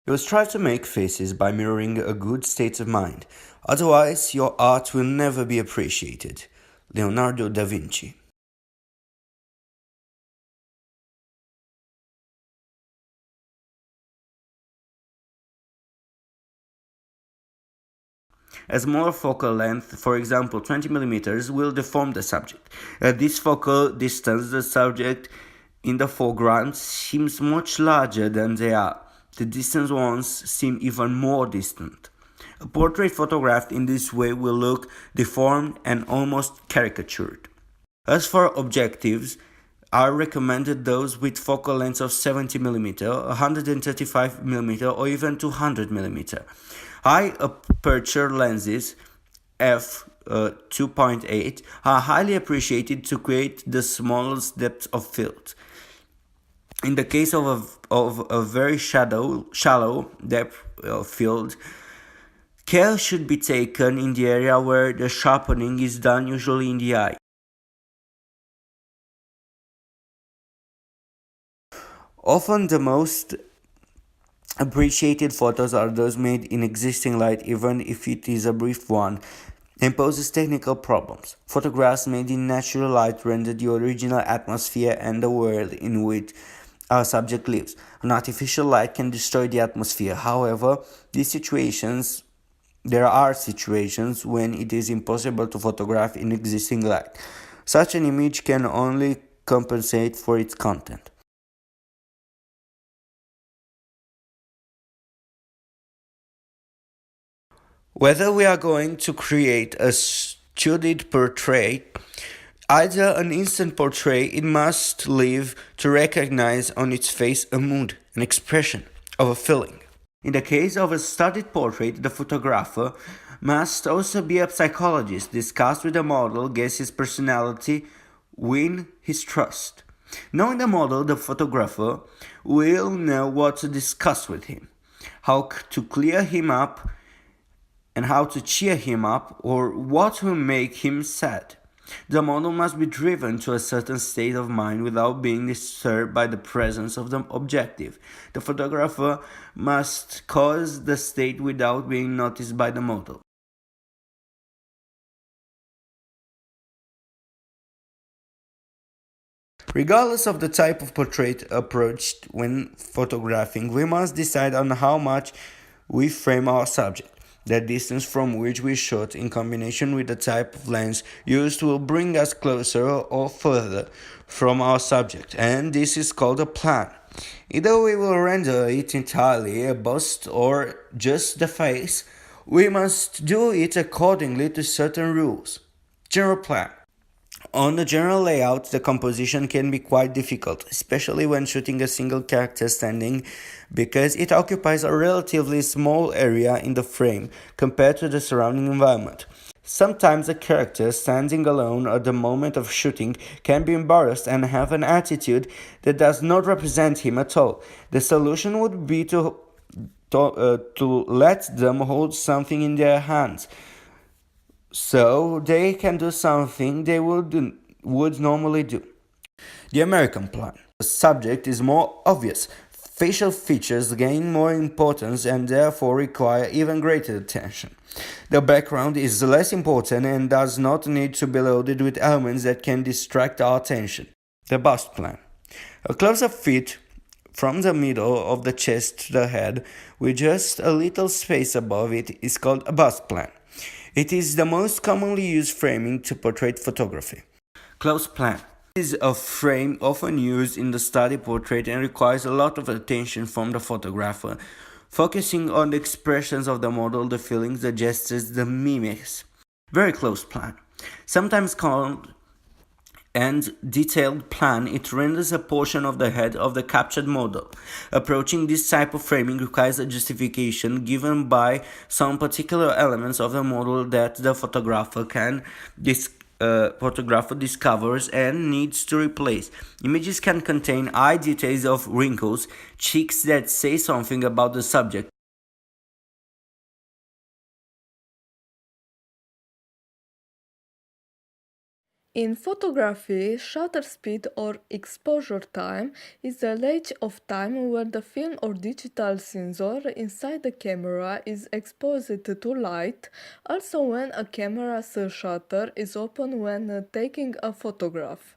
You must try to make faces by mirroring a good state of mind, otherwise, your art will never be appreciated. Leonardo da Vinci. A smaller focal length, for example 20 millimeters, will deform the subject. At this focal distance, the subject in the foreground seems much larger than they are. The distant ones seem even more distant. A portrait photographed in this way will look deformed and almost caricatured. As for objectives, are recommended those with focal lengths of 70mm, 135mm, or even 200mm. High aperture lenses f 2.8 are highly appreciated to create the smallest depth of field. In the case of a very shallow depth of field, care should be taken in the area where the sharpening is done, usually in the eye. Often the most appreciated photos are those made in existing light, even if it is a brief one, and poses technical problems. Photographs made in natural light render the original atmosphere and the world in which our subject lives. An artificial light can destroy the atmosphere. However, there are situations when it is impossible to photograph in existing light. Such an image can only compensate for its content. Whether we are going to create a studied portrait, either an instant portrait, it must live to recognize on its face a mood, an expression of a feeling. In the case of a studied portrait, the photographer must also be a psychologist, discuss with the model, guess his personality, win his trust. Knowing the model, the photographer will know what to discuss with him, how to clear him up, and how to cheer him up, or what will make him sad. The model must be driven to a certain state of mind without being disturbed by the presence of the objective. The photographer must cause the state without being noticed by the model. Regardless of the type of portrait approached when photographing, we must decide on how much we frame our subject. The distance from which we shoot in combination with the type of lens used will bring us closer or further from our subject, and this is called a plan. Either we will render it entirely a bust or just the face, we must do it accordingly to certain rules. General plan. On the general layout, the composition can be quite difficult, especially when shooting a single character standing, because it occupies a relatively small area in the frame compared to the surrounding environment. Sometimes a character standing alone at the moment of shooting can be embarrassed and have an attitude that does not represent him at all. The solution would be to let them hold something in their hands, so they can do something they would normally do. The American plan. The subject is more obvious. Facial features gain more importance and therefore require even greater attention. The background is less important and does not need to be loaded with elements that can distract our attention. The bust plan. A close-up fit from the middle of the chest to the head, with just a little space above it, is called a bust plan. It is the most commonly used framing to portrait photography. Close plan. It is a frame often used in the study portrait and requires a lot of attention from the photographer, focusing on the expressions of the model, the feelings, the gestures, the mimics. Very close plan. Sometimes called and detailed plan, it renders a portion of the head of the captured model. Approaching this type of framing requires a justification given by some particular elements of the model that the photographer discovers and needs to replace. Images can contain eye details of wrinkles, cheeks that say something about the subject. In photography, shutter speed or exposure time is the range of time where the film or digital sensor inside the camera is exposed to light, also when a camera's shutter is open when taking a photograph.